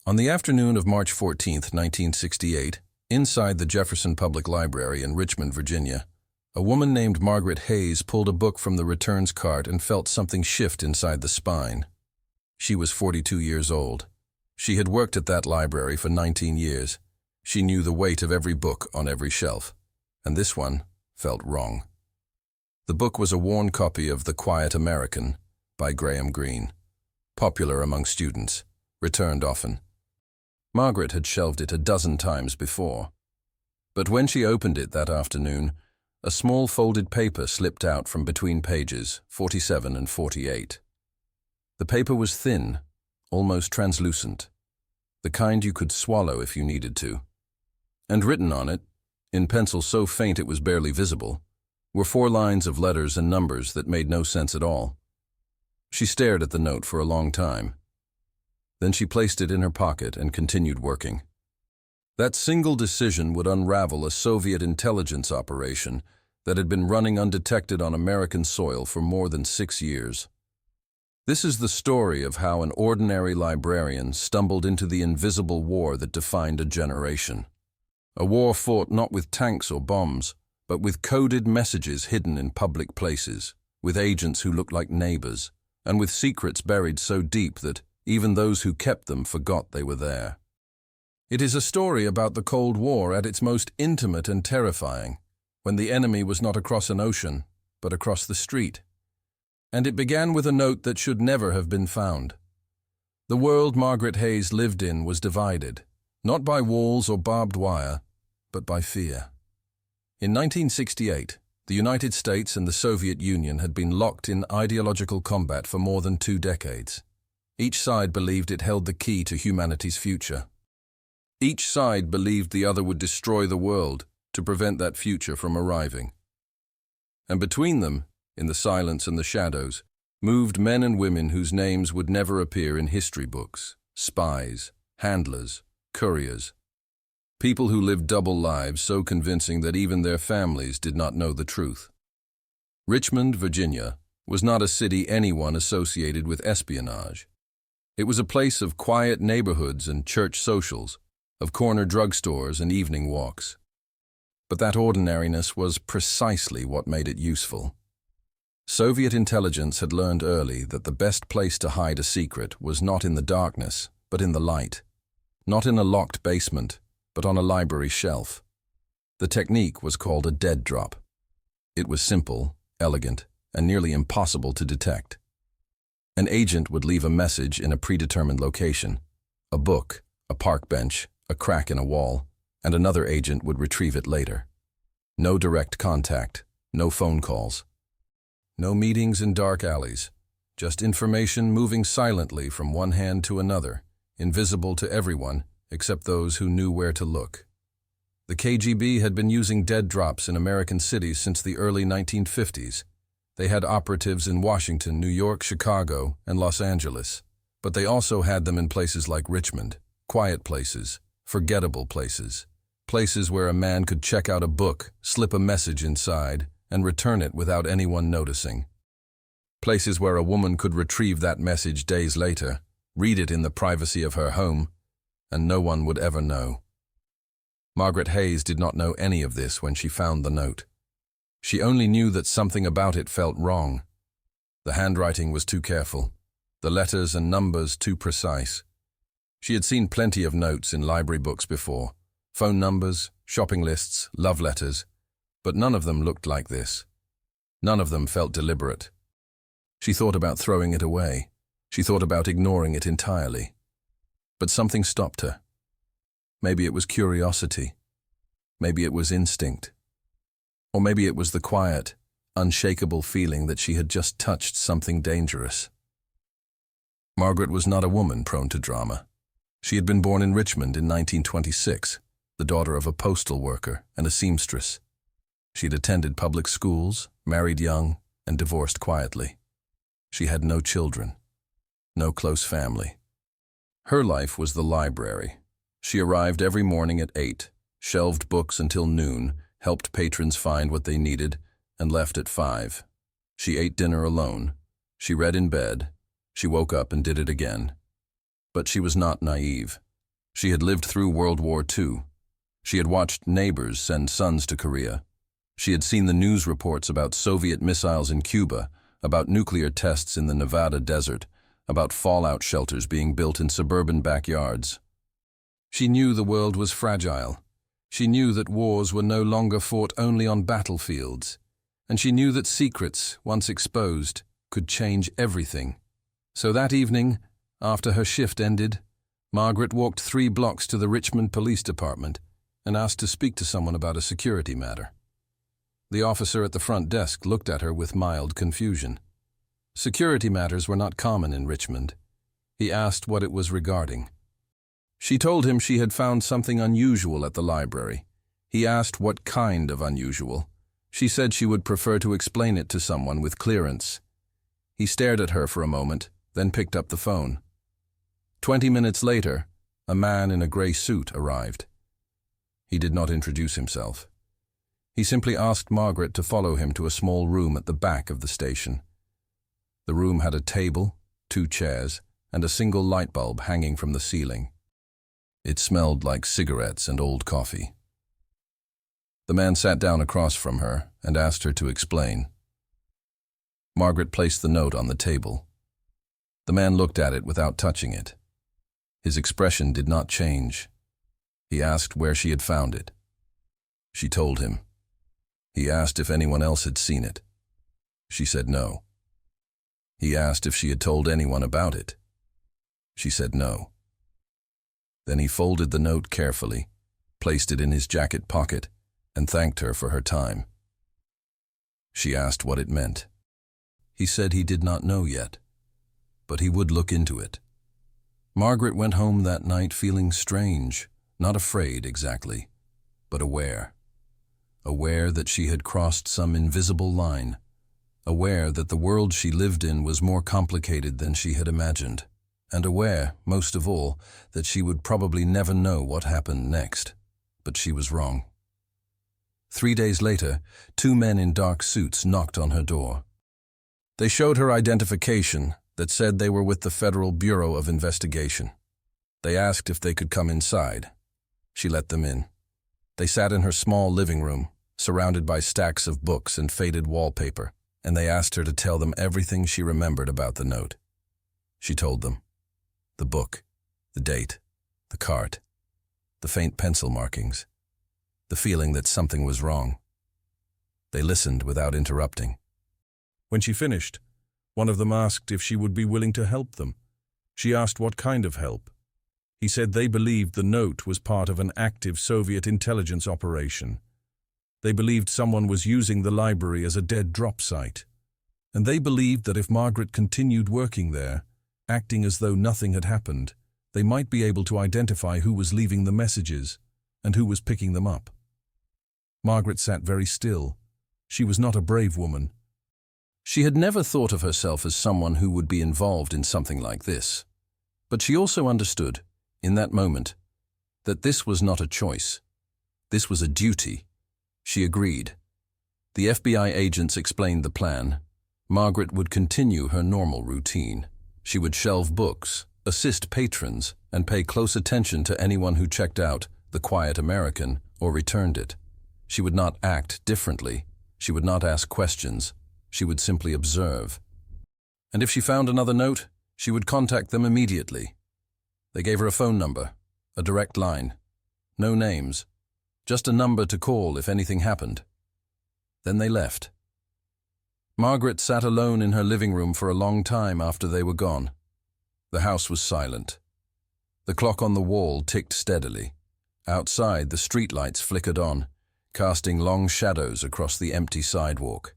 On the afternoon of March 14, 1968, inside the Jefferson Public Library in Richmond, Virginia, a woman named Margaret Hayes pulled a book from the returns cart and felt something shift inside the spine. She was 42 years old. She had worked at that library for 19 years. She knew the weight of every book on every shelf, and this one felt wrong. The book was a worn copy of The Quiet American by Graham Greene, popular among students, returned often. Margaret had shelved it a dozen times before. But when she opened it that afternoon, a small folded paper slipped out from between pages 47 and 48. The paper was thin, almost translucent, the kind you could swallow if you needed to. And written on it, in pencil so faint it was barely visible, were 4 lines of letters and numbers that made no sense at all. She stared at the note for a long time. Then she placed it in her pocket and continued working. That single decision would unravel a Soviet intelligence operation that had been running undetected on American soil for more than 6 years. This is the story of how an ordinary librarian stumbled into the invisible war that defined a generation. A war fought not with tanks or bombs, but with coded messages hidden in public places, with agents who looked like neighbors, and with secrets buried so deep that even those who kept them forgot they were there. It is a story about the Cold War at its most intimate and terrifying, when the enemy was not across an ocean, but across the street. And it began with a note that should never have been found. The world Margaret Hayes lived in was divided, not by walls or barbed wire, but by fear. In 1968, the United States and the Soviet Union had been locked in ideological combat for more than 2 decades. Each side believed it held the key to humanity's future. Each side believed the other would destroy the world to prevent that future from arriving. And between them, in the silence and the shadows, moved men and women whose names would never appear in history books: spies, handlers, couriers. People who lived double lives so convincing that even their families did not know the truth. Richmond, Virginia, was not a city anyone associated with espionage. It was a place of quiet neighborhoods and church socials, of corner drugstores and evening walks. But that ordinariness was precisely what made it useful. Soviet intelligence had learned early that the best place to hide a secret was not in the darkness, but in the light. Not in a locked basement, but on a library shelf. The technique was called a dead drop. It was simple, elegant, and nearly impossible to detect. An agent would leave a message in a predetermined location: a book, a park bench, a crack in a wall, and another agent would retrieve it later. No direct contact, no phone calls. No meetings in dark alleys, just information moving silently from one hand to another, invisible to everyone except those who knew where to look. The KGB had been using dead drops in American cities since the early 1950s. They had operatives in Washington, New York, Chicago, and Los Angeles, but they also had them in places like Richmond, quiet places, forgettable places, places where a man could check out a book, slip a message inside, and return it without anyone noticing. Places where a woman could retrieve that message days later, read it in the privacy of her home, and no one would ever know. Margaret Hayes did not know any of this when she found the note. She only knew that something about it felt wrong. The handwriting was too careful, the letters and numbers too precise. She had seen plenty of notes in library books before, phone numbers, shopping lists, love letters, but none of them looked like this. None of them felt deliberate. She thought about throwing it away. She thought about ignoring it entirely. But something stopped her. Maybe it was curiosity. Maybe it was instinct. Or maybe it was the quiet, unshakable feeling that she had just touched something dangerous. Margaret was not a woman prone to drama. She had been born in Richmond in 1926, the daughter of a postal worker and a seamstress. She'd attended public schools, married young, and divorced quietly. She had no children, no close family. Her life was the library. She arrived every morning at 8, shelved books until noon, helped patrons find what they needed, and left at 5. She ate dinner alone. She read in bed. She woke up and did it again. But she was not naive. She had lived through World War II. She had watched neighbors send sons to Korea. She had seen the news reports about Soviet missiles in Cuba, about nuclear tests in the Nevada desert, about fallout shelters being built in suburban backyards. She knew the world was fragile. She knew that wars were no longer fought only on battlefields. And she knew that secrets, once exposed, could change everything. So that evening, after her shift ended, Margaret walked 3 blocks to the Richmond Police Department and asked to speak to someone about a security matter. The officer at the front desk looked at her with mild confusion. Security matters were not common in Richmond. He asked what it was regarding. She told him she had found something unusual at the library. He asked what kind of unusual. She said she would prefer to explain it to someone with clearance. He stared at her for a moment, then picked up the phone. 20 minutes later, a man in a gray suit arrived. He did not introduce himself. He simply asked Margaret to follow him to a small room at the back of the station. The room had a table, 2 chairs, and a single light bulb hanging from the ceiling. It smelled like cigarettes and old coffee. The man sat down across from her and asked her to explain. Margaret placed the note on the table. The man looked at it without touching it. His expression did not change. He asked where she had found it. She told him. He asked if anyone else had seen it. She said no. He asked if she had told anyone about it. She said no. Then he folded the note carefully, placed it in his jacket pocket, and thanked her for her time. She asked what it meant. He said he did not know yet, but he would look into it. Margaret went home that night feeling strange, not afraid exactly, but aware. Aware that she had crossed some invisible line. Aware that the world she lived in was more complicated than she had imagined. And aware, most of all, that she would probably never know what happened next. But she was wrong. 3 days later, 2 men in dark suits knocked on her door. They showed her identification that said they were with the Federal Bureau of Investigation. They asked if they could come inside. She let them in. They sat in her small living room, surrounded by stacks of books and faded wallpaper, and they asked her to tell them everything she remembered about the note. She told them. The book, the date, the cart, the faint pencil markings, the feeling that something was wrong. They listened without interrupting. When she finished, one of them asked if she would be willing to help them. She asked what kind of help. He said they believed the note was part of an active Soviet intelligence operation. They believed someone was using the library as a dead drop site. And they believed that if Margaret continued working there, acting as though nothing had happened, they might be able to identify who was leaving the messages and who was picking them up. Margaret sat very still. She was not a brave woman. She had never thought of herself as someone who would be involved in something like this. But she also understood, in that moment, that this was not a choice. This was a duty. She agreed. The FBI agents explained the plan. Margaret would continue her normal routine. She would shelve books, assist patrons, and pay close attention to anyone who checked out The Quiet American or returned it. She would not act differently. She would not ask questions. She would simply observe. And if she found another note, she would contact them immediately. They gave her a phone number, a direct line. No names, just a number to call if anything happened. Then they left. Margaret sat alone in her living room for a long time after they were gone. The house was silent. The clock on the wall ticked steadily. Outside, the streetlights flickered on, casting long shadows across the empty sidewalk.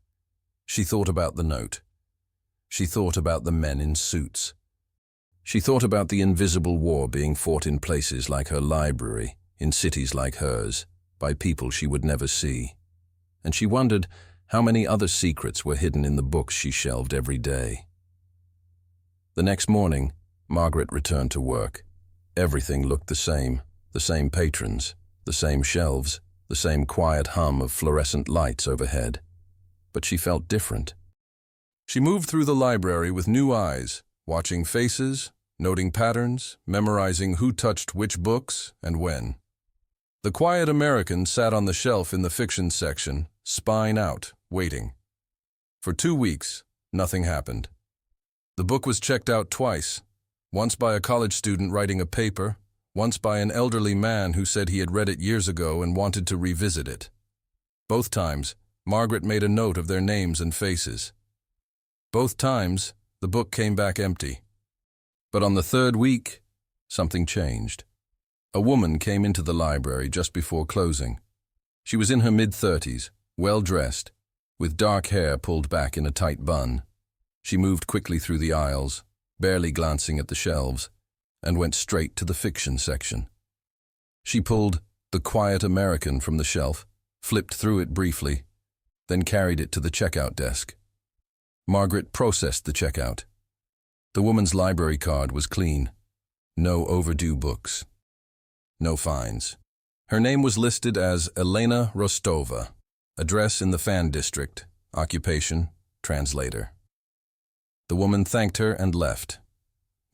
She thought about the note. She thought about the men in suits. She thought about the invisible war being fought in places like her library, in cities like hers, by people she would never see. And she wondered how many other secrets were hidden in the books she shelved every day. The next morning, Margaret returned to work. Everything looked the same patrons, the same shelves, the same quiet hum of fluorescent lights overhead. But she felt different. She moved through the library with new eyes, watching faces, noting patterns, memorizing who touched which books and when. The quiet American sat on the shelf in the fiction section, spine out, waiting. For 2 weeks, nothing happened. The book was checked out twice, once by a college student writing a paper, once by an elderly man who said he had read it years ago and wanted to revisit it. Both times, Margaret made a note of their names and faces. Both times, the book came back empty. But on the 3rd week, something changed. A woman came into the library just before closing. She was in her mid-30s, well-dressed, with dark hair pulled back in a tight bun. She moved quickly through the aisles, barely glancing at the shelves, and went straight to the fiction section. She pulled The Quiet American from the shelf, flipped through it briefly, then carried it to the checkout desk. Margaret processed the checkout. The woman's library card was clean. No overdue books. No fines. Her name was listed as Elena Rostova, address in the Fan District, occupation, translator. The woman thanked her and left.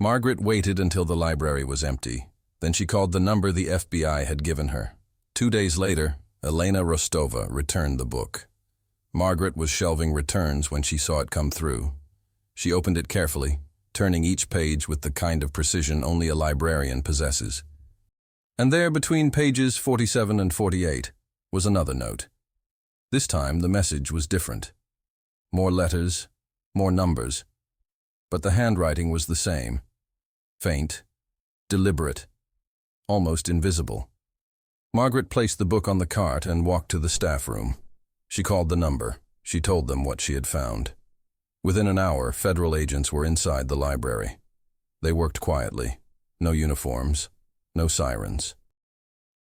Margaret waited until the library was empty. Then she called the number the FBI had given her. 2 days later, Elena Rostova returned the book. Margaret was shelving returns when she saw it come through. She opened it carefully, turning each page with the kind of precision only a librarian possesses. And there, between pages 47 and 48, was another note. This time, the message was different. More letters, more numbers. But the handwriting was the same. Faint, deliberate, almost invisible. Margaret placed the book on the cart and walked to the staff room. She called the number. She told them what she had found. Within an hour, federal agents were inside the library. They worked quietly. No uniforms. No sirens.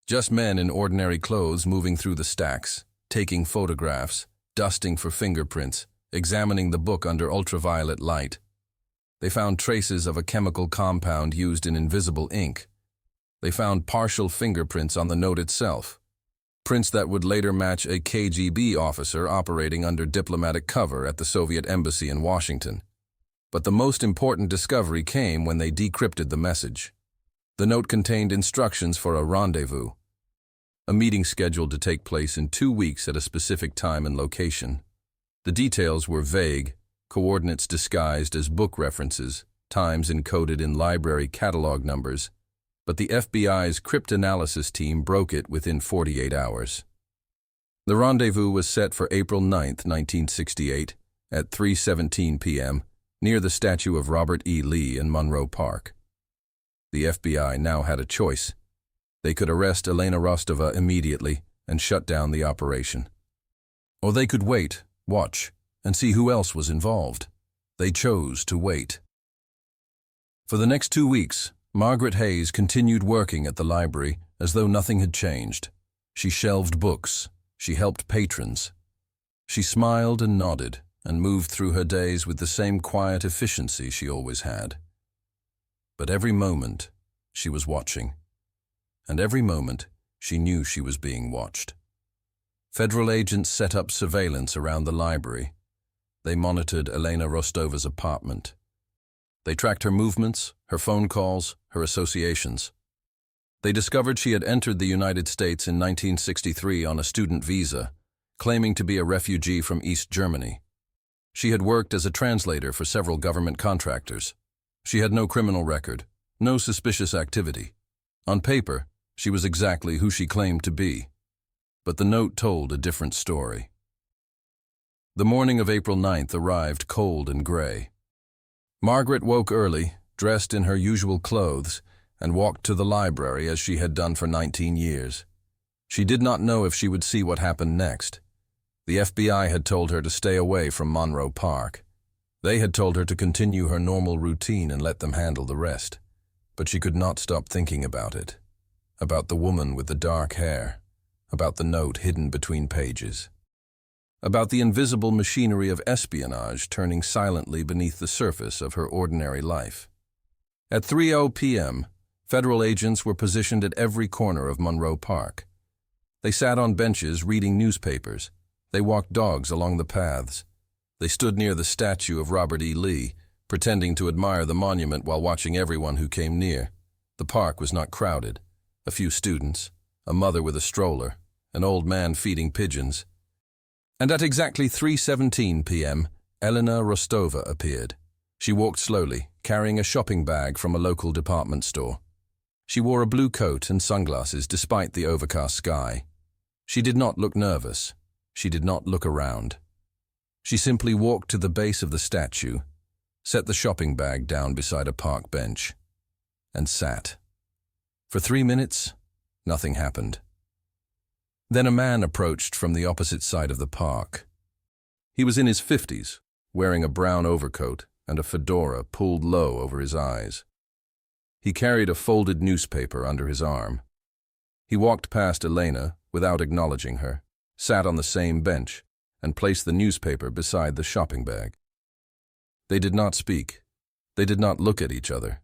Just men in ordinary clothes moving through the stacks, taking photographs, dusting for fingerprints, examining the book under ultraviolet light. They found traces of a chemical compound used in invisible ink. They found partial fingerprints on the note itself, prints that would later match a KGB officer operating under diplomatic cover at the Soviet embassy in Washington. But the most important discovery came when they decrypted the message. The note contained instructions for a rendezvous, a meeting scheduled to take place in 2 weeks at a specific time and location. The details were vague, coordinates disguised as book references, times encoded in library catalog numbers, but the FBI's cryptanalysis team broke it within 48 hours. The rendezvous was set for April 9, 1968, at 3:17 p.m., near the statue of Robert E. Lee in Monroe Park. The FBI now had a choice. They could arrest Elena Rostova immediately and shut down the operation. Or they could wait, watch, and see who else was involved. They chose to wait. For the next 2 weeks, Margaret Hayes continued working at the library as though nothing had changed. She shelved books. She helped patrons. She smiled and nodded and moved through her days with the same quiet efficiency she always had. But every moment, she was watching. And every moment, she knew she was being watched. Federal agents set up surveillance around the library. They monitored Elena Rostova's apartment. They tracked her movements, her phone calls, her associations. They discovered she had entered the United States in 1963 on a student visa, claiming to be a refugee from East Germany. She had worked as a translator for several government contractors. She had no criminal record, no suspicious activity. On paper, she was exactly who she claimed to be. But the note told a different story. The morning of April 9th arrived cold and gray. Margaret woke early, dressed in her usual clothes, and walked to the library as she had done for 19 years. She did not know if she would see what happened next. The FBI had told her to stay away from Monroe Park. They had told her to continue her normal routine and let them handle the rest. But she could not stop thinking about it. About the woman with the dark hair. About the note hidden between pages. About the invisible machinery of espionage turning silently beneath the surface of her ordinary life. At 3:00 p.m., federal agents were positioned at every corner of Monroe Park. They sat on benches reading newspapers. They walked dogs along the paths. They stood near the statue of Robert E. Lee, pretending to admire the monument while watching everyone who came near. The park was not crowded. A few students, a mother with a stroller, an old man feeding pigeons. And at exactly 3:17 p.m., Elena Rostova appeared. She walked slowly, carrying a shopping bag from a local department store. She wore a blue coat and sunglasses despite the overcast sky. She did not look nervous. She did not look around. She simply walked to the base of the statue, set the shopping bag down beside a park bench, and sat. For 3 minutes, nothing happened. Then a man approached from the opposite side of the park. He was in his 50s, wearing a brown overcoat and a fedora pulled low over his eyes. He carried a folded newspaper under his arm. He walked past Elena without acknowledging her, sat on the same bench, and placed the newspaper beside the shopping bag. They did not speak. They did not look at each other.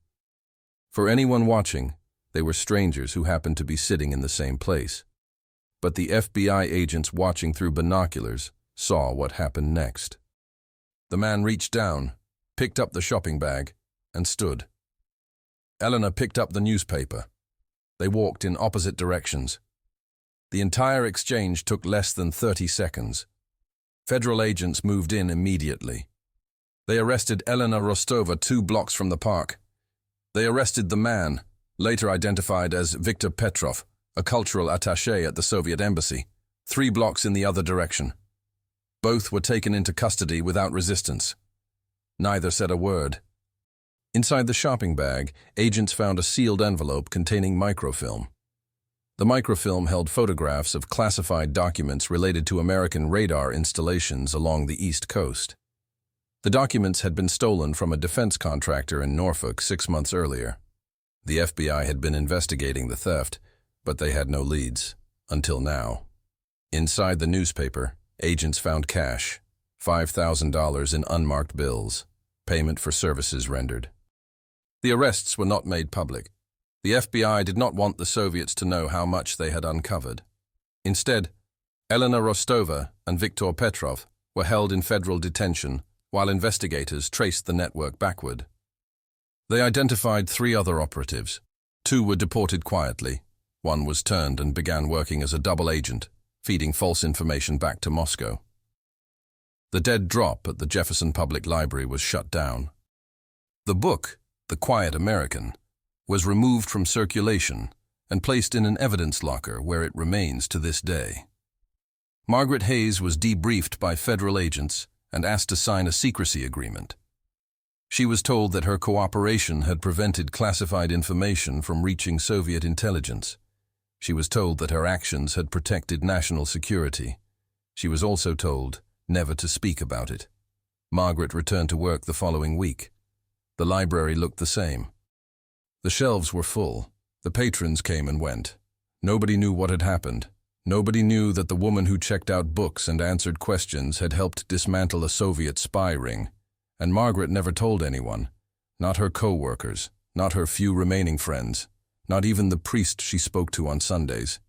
For anyone watching, they were strangers who happened to be sitting in the same place. But the FBI agents watching through binoculars saw what happened next. The man reached down, picked up the shopping bag, and stood. Elena picked up the newspaper. They walked in opposite directions. The entire exchange took less than 30 seconds. Federal agents moved in immediately. They arrested Elena Rostova 2 blocks from the park. They arrested the man, later identified as Viktor Petrov, a cultural attaché at the Soviet embassy, 3 blocks in the other direction. Both were taken into custody without resistance. Neither said a word. Inside the shopping bag, agents found a sealed envelope containing microfilm. The microfilm held photographs of classified documents related to American radar installations along the East Coast. The documents had been stolen from a defense contractor in Norfolk 6 months earlier. The FBI had been investigating the theft, but they had no leads, until now. Inside the newspaper, agents found cash, $5,000 in unmarked bills, payment for services rendered. The arrests were not made public. The FBI did not want the Soviets to know how much they had uncovered. Instead, Elena Rostova and Viktor Petrov were held in federal detention while investigators traced the network backward. They identified 3 other operatives. 2 were deported quietly. 1 was turned and began working as a double agent, feeding false information back to Moscow. The dead drop at the Jefferson Public Library was shut down. The book, The Quiet American, was removed from circulation and placed in an evidence locker where it remains to this day. Margaret Hayes was debriefed by federal agents and asked to sign a secrecy agreement. She was told that her cooperation had prevented classified information from reaching Soviet intelligence. She was told that her actions had protected national security. She was also told never to speak about it. Margaret returned to work the following week. The library looked the same. The shelves were full. The patrons came and went. Nobody knew what had happened. Nobody knew that the woman who checked out books and answered questions had helped dismantle a Soviet spy ring. And Margaret never told anyone, not her co-workers, not her few remaining friends, not even the priest she spoke to on Sundays.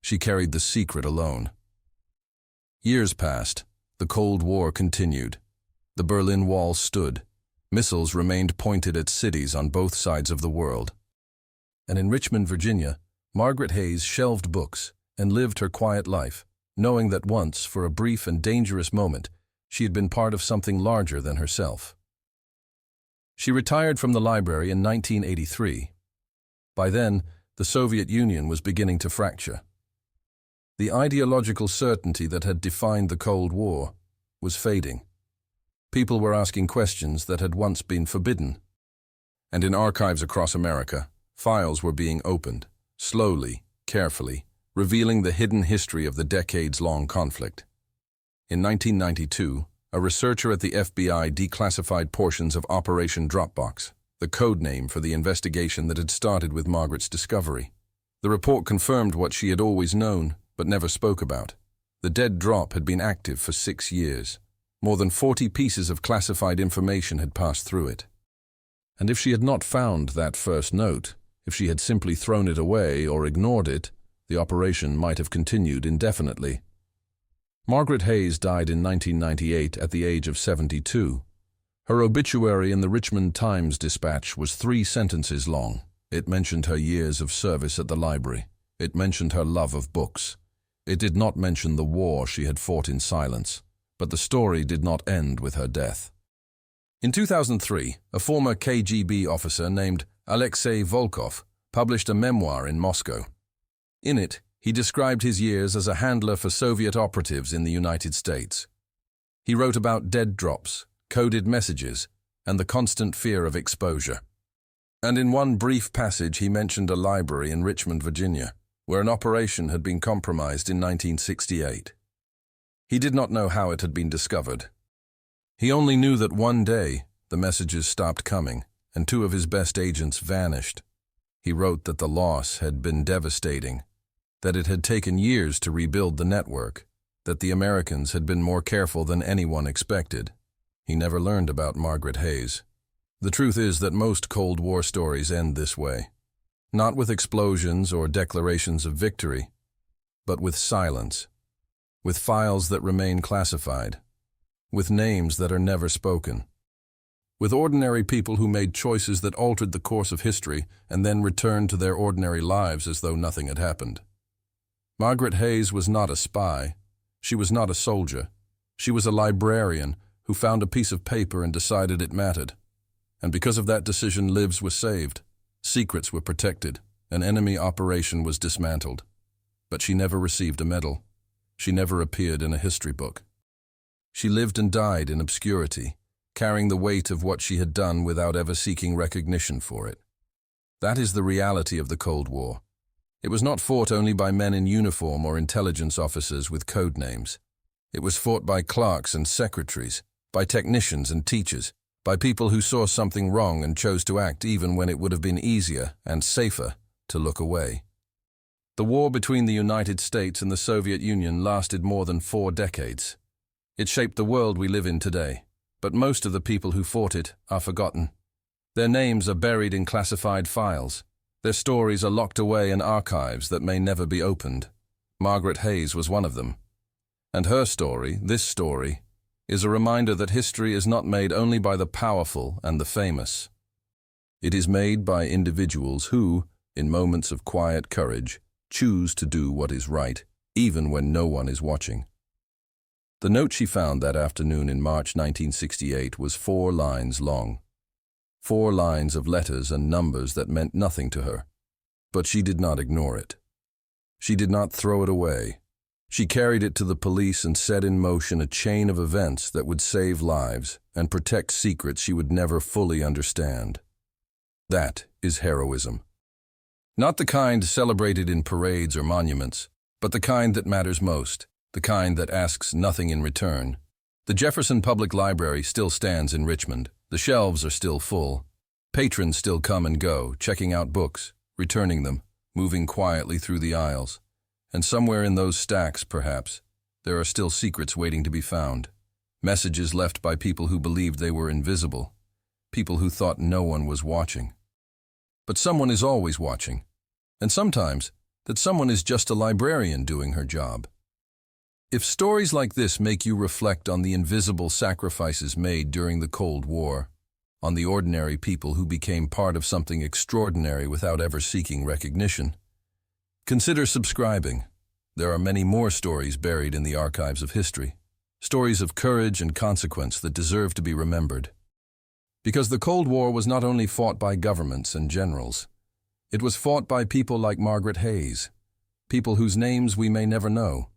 She carried the secret alone. Years passed. The Cold War continued. The Berlin Wall stood. Missiles remained pointed at cities on both sides of the world. And in Richmond, Virginia, Margaret Hayes shelved books and lived her quiet life, knowing that once, for a brief and dangerous moment, she had been part of something larger than herself. She retired from the library in 1983. By then, the Soviet Union was beginning to fracture. The ideological certainty that had defined the Cold War was fading. People were asking questions that had once been forbidden. And in archives across America, files were being opened, slowly, carefully, revealing the hidden history of the decades-long conflict. In 1992, a researcher at the FBI declassified portions of Operation Dropbox, the code name for the investigation that had started with Margaret's discovery. The report confirmed what she had always known, but never spoke about. The dead drop had been active for 6 years. More than 40 pieces of classified information had passed through it. And if she had not found that first note, if she had simply thrown it away or ignored it, the operation might have continued indefinitely. Margaret Hayes died in 1998 at the age of 72. Her obituary in the Richmond Times-Dispatch was 3 sentences long. It mentioned her years of service at the library. It mentioned her love of books. It did not mention the war she had fought in silence. But the story did not end with her death. In 2003, a former KGB officer named Alexei Volkov published a memoir in Moscow. In it, he described his years as a handler for Soviet operatives in the United States. He wrote about dead drops, coded messages, and the constant fear of exposure. And in one brief passage he mentioned a library in Richmond, Virginia, where an operation had been compromised in 1968. He did not know how it had been discovered. He only knew that one day the messages stopped coming and 2 of his best agents vanished. He wrote that the loss had been devastating, that it had taken years to rebuild the network, that the Americans had been more careful than anyone expected. He never learned about Margaret Hayes. The truth is that most Cold War stories end this way, not with explosions or declarations of victory, but with silence, with files that remain classified, with names that are never spoken, with ordinary people who made choices that altered the course of history and then returned to their ordinary lives as though nothing had happened. Margaret Hayes was not a spy. She was not a soldier. She was a librarian who found a piece of paper and decided it mattered. And because of that decision, lives were saved, secrets were protected, an enemy operation was dismantled. But she never received a medal. She never appeared in a history book. She lived and died in obscurity, carrying the weight of what she had done without ever seeking recognition for it. That is the reality of the Cold War. It was not fought only by men in uniform or intelligence officers with code names. It was fought by clerks and secretaries, by technicians and teachers, by people who saw something wrong and chose to act even when it would have been easier and safer to look away. The war between the United States and the Soviet Union lasted more than 4 decades. It shaped the world we live in today, but most of the people who fought it are forgotten. Their names are buried in classified files. Their stories are locked away in archives that may never be opened. Margaret Hayes was one of them. And her story, this story, is a reminder that history is not made only by the powerful and the famous. It is made by individuals who, in moments of quiet courage, choose to do what is right, even when no one is watching. The note she found that afternoon in March 1968 was 4 lines long. 4 lines of letters and numbers that meant nothing to her. But she did not ignore it. She did not throw it away. She carried it to the police and set in motion a chain of events that would save lives and protect secrets she would never fully understand. That is heroism. Not the kind celebrated in parades or monuments, but the kind that matters most, the kind that asks nothing in return. The Jefferson Public Library still stands in Richmond. The shelves are still full. Patrons still come and go, checking out books, returning them, moving quietly through the aisles. And somewhere in those stacks, perhaps, there are still secrets waiting to be found. Messages left by people who believed they were invisible. People who thought no one was watching. But someone is always watching. And sometimes, that someone is just a librarian doing her job. If stories like this make you reflect on the invisible sacrifices made during the Cold War, on the ordinary people who became part of something extraordinary without ever seeking recognition, consider subscribing. There are many more stories buried in the archives of history, stories of courage and consequence that deserve to be remembered. Because the Cold War was not only fought by governments and generals, it was fought by people like Margaret Hayes, people whose names we may never know,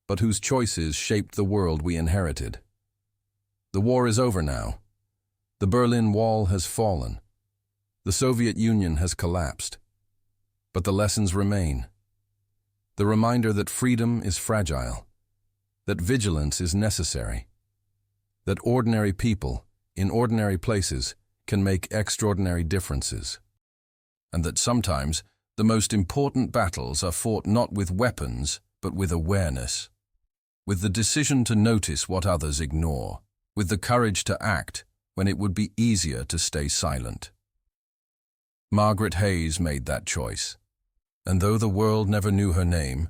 but whose choices shaped the world we inherited. The war is over now. The Berlin Wall has fallen. The Soviet Union has collapsed. But the lessons remain. The reminder that freedom is fragile, that vigilance is necessary, that ordinary people, in ordinary places, can make extraordinary differences, and that sometimes the most important battles are fought not with weapons, but with awareness. With the decision to notice what others ignore, with the courage to act when it would be easier to stay silent. Margaret Hayes made that choice, and though the world never knew her name,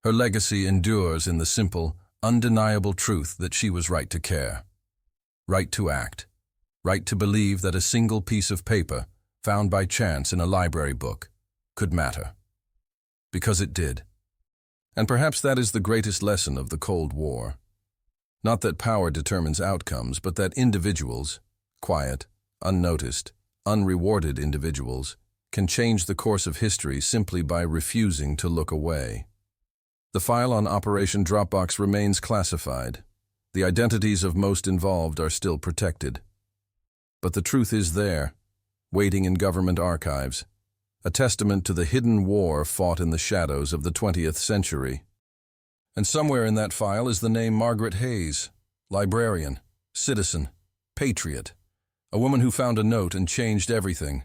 her legacy endures in the simple, undeniable truth that she was right to care, right to act, right to believe that a single piece of paper, found by chance in a library book, could matter. Because it did. And perhaps that is the greatest lesson of the Cold War. Not that power determines outcomes, but that individuals, quiet, unnoticed, unrewarded individuals, can change the course of history simply by refusing to look away. The file on Operation Dropbox remains classified. The identities of most involved are still protected. But the truth is there, waiting in government archives, a testament to the hidden war fought in the shadows of the 20th century. And somewhere in that file is the name Margaret Hayes, librarian, citizen, patriot, a woman who found a note and changed everything.